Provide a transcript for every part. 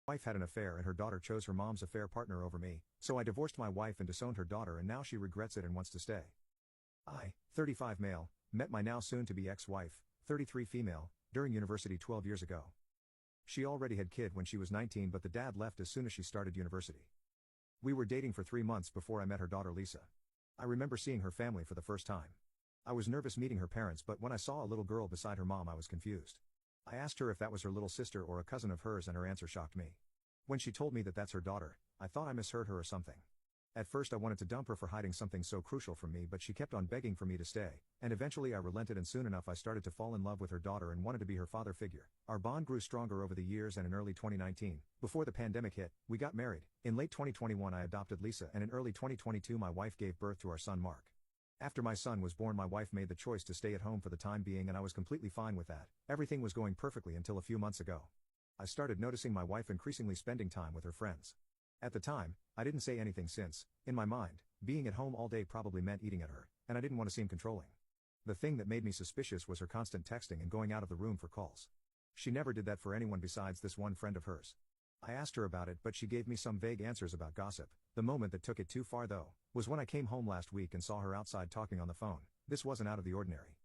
Wife had an affair and her daughter chose her mom's affair partner over me, so I divorced my wife and disowned her daughter and now she regrets it and wants to stay. I, 35 male, met my now soon-to-be ex-wife, 33 female, during university 12 years ago. She already had kid when she was 19 but the dad left as soon as she started university. We were dating for 3 months before I met her daughter Lisa. I remember seeing her family for the first time. I was nervous meeting her parents but when I saw a little girl beside her mom I was confused. I asked her if that was her little sister or a cousin of hers and her answer shocked me. When she told me that that's her daughter, I thought I misheard her or something. At first I wanted to dump her for hiding something so crucial from me but she kept on begging for me to stay, and eventually I relented and soon enough I started to fall in love with her daughter and wanted to be her father figure. Our bond grew stronger over the years and in early 2019, before the pandemic hit, we got married. In late 2021 I adopted Lisa and in early 2022 my wife gave birth to our son Mark. After my son was born my wife made the choice to stay at home for the time being and I was completely fine with that. Everything was going perfectly until a few months ago. I started noticing my wife increasingly spending time with her friends. At the time, I didn't say anything since, in my mind, being at home all day probably meant eating at her, and I didn't want to seem controlling. The thing that made me suspicious was her constant texting and going out of the room for calls. She never did that for anyone besides this one friend of hers. I asked her about it but she gave me some vague answers about gossip. The moment that took it too far though, was when I came home last week and saw her outside talking on the phone. This wasn't out of the ordinary.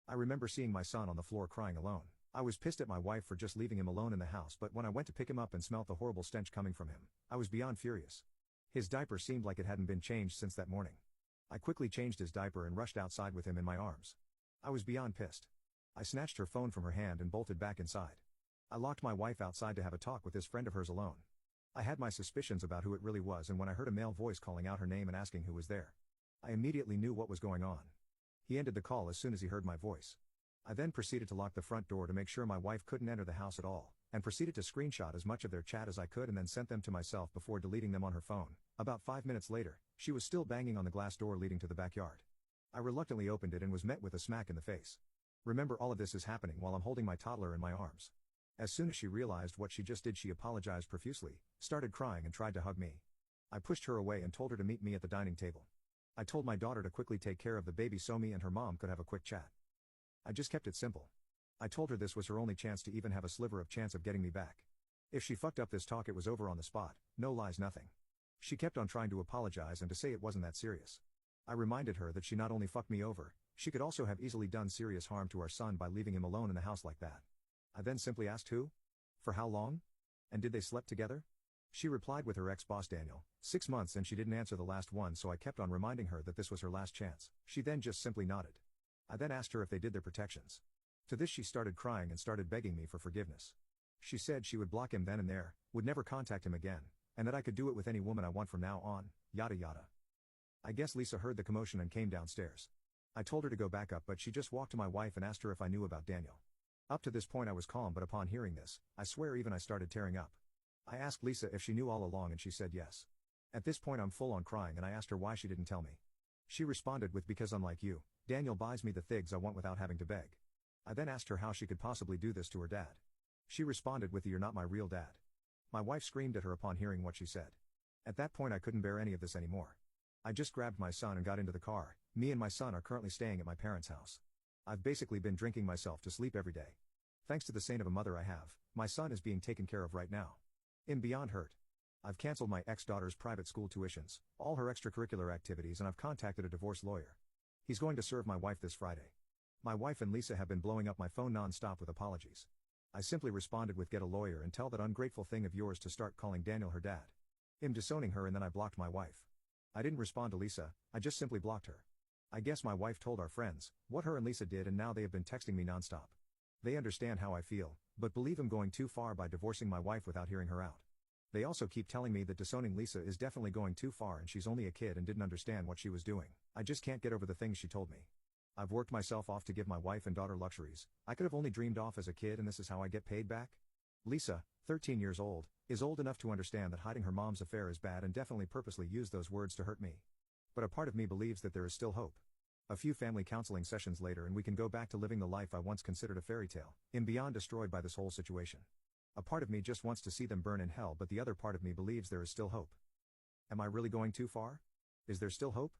I remember seeing my son on the floor crying alone. I was pissed at my wife for just leaving him alone in the house but when I went to pick him up and smelt the horrible stench coming from him, I was beyond furious. His diaper seemed like it hadn't been changed since that morning. I quickly changed his diaper and rushed outside with him in my arms. I was beyond pissed. I snatched her phone from her hand and bolted back inside. I locked my wife outside to have a talk with this friend of hers alone. I had my suspicions about who it really was and when I heard a male voice calling out her name and asking who was there, I immediately knew what was going on. He ended the call as soon as he heard my voice. I then proceeded to lock the front door to make sure my wife couldn't enter the house at all, and proceeded to screenshot as much of their chat as I could and then sent them to myself before deleting them on her phone. About 5 minutes later, she was still banging on the glass door leading to the backyard. I reluctantly opened it and was met with a smack in the face. Remember, all of this is happening while I'm holding my toddler in my arms. As soon as she realized what she just did she apologized profusely, started crying and tried to hug me. I pushed her away and told her to meet me at the dining table. I told my daughter to quickly take care of the baby so me and her mom could have a quick chat. I just kept it simple. I told her this was her only chance to even have a sliver of chance of getting me back. If she fucked up this talk it was over on the spot, no lies, nothing. She kept on trying to apologize and to say it wasn't that serious. I reminded her that she not only fucked me over, she could also have easily done serious harm to our son by leaving him alone in the house like that. I then simply asked who? For how long? And did they slept together? She replied with her ex-boss Daniel, 6 months, and she didn't answer the last one, so I kept on reminding her that this was her last chance. She then just simply nodded. I then asked her if they did their protections. To this she started crying and started begging me for forgiveness. She said she would block him then and there, would never contact him again, and that I could do it with any woman I want from now on, yada yada. I guess Lisa heard the commotion and came downstairs. I told her to go back up but she just walked to my wife and asked her if I knew about Daniel. Up to this point I was calm but upon hearing this, I swear even I started tearing up. I asked Lisa if she knew all along and she said yes. At this point I'm full on crying and I asked her why she didn't tell me. She responded with, because unlike you, Daniel buys me the things I want without having to beg. I then asked her how she could possibly do this to her dad. She responded with, you're not my real dad. My wife screamed at her upon hearing what she said. At that point I couldn't bear any of this anymore. I just grabbed my son and got into the car. Me and my son are currently staying at my parents' house. I've basically been drinking myself to sleep every day. Thanks to the saint of a mother I have, my son is being taken care of right now. I'm beyond hurt. I've cancelled my ex-daughter's private school tuitions, all her extracurricular activities, and I've contacted a divorce lawyer. He's going to serve my wife this Friday. My wife and Lisa have been blowing up my phone non-stop with apologies. I simply responded with, get a lawyer and tell that ungrateful thing of yours to start calling Daniel her dad. I'm disowning her, and then I blocked my wife. I didn't respond to Lisa, I just simply blocked her. I guess my wife told our friends what her and Lisa did and now they have been texting me nonstop. They understand how I feel, but believe I'm going too far by divorcing my wife without hearing her out. They also keep telling me that disowning Lisa is definitely going too far and she's only a kid and didn't understand what she was doing. I just can't get over the things she told me. I've worked myself off to give my wife and daughter luxuries I could have only dreamed of as a kid, and this is how I get paid back? Lisa, 13 years old, is old enough to understand that hiding her mom's affair is bad and definitely purposely used those words to hurt me. But a part of me believes that there is still hope. A few family counseling sessions later and we can go back to living the life I once considered a fairy tale. I'm beyond destroyed by this whole situation. A part of me just wants to see them burn in hell, but the other part of me believes there is still hope. Am I really going too far? Is there still hope?